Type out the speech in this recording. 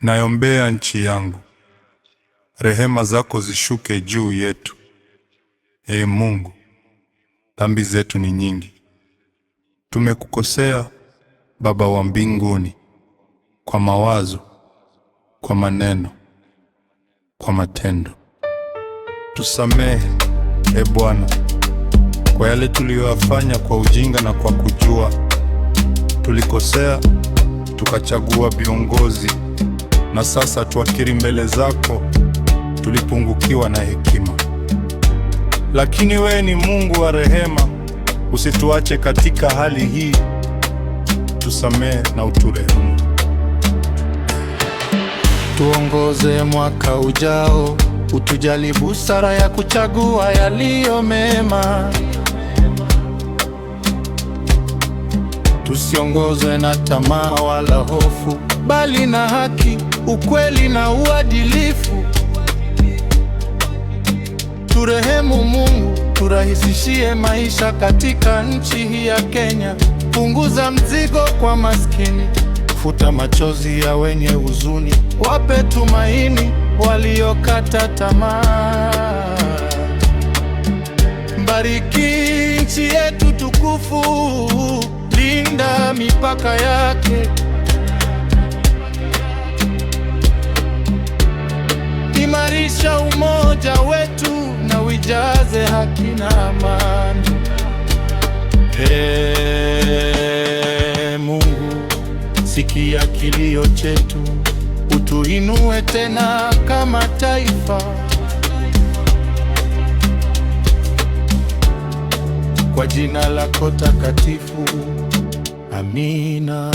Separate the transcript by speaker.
Speaker 1: Naiombea nchi yangu, rehema zako zishuke juu yetu. Ee Mungu, dhambi zetu ni nyingi. Tumekukosea Baba wa mbinguni, kwa mawazo, kwa maneno, kwa matendo. Tusamehe, Ee Bwana, kwa yale tuliyoyafanya kwa ujinga na kwa kujua. Tulikosea, tukachagua viongozi, na sasa tuakiri mbele zako tulipungukiwa na hekima. Lakini wewe ni Mungu wa rehema, usituache katika hali hii. Tusamehe na uturehemu.
Speaker 2: Tuongoze mwaka ujao, utujali busara ya kuchagua yaliyo mema. Tusiongozwe na tamaa wala hofu, bali na haki, ukweli na uadilifu. Turehemu Mungu, turahisishie maisha katika nchi hii ya Kenya. Punguza mzigo kwa maskini, futa machozi ya wenye huzuni, wape tumaini waliokata tamaa. Bariki nchi yetu tukufu, linda mipaka yake. Imarisha umoja wetu na uijaze haki na amani. Ee Mungu, sikia kilio chetu, utuinue tena kama taifa. Kwa jina lako takatifu, amina.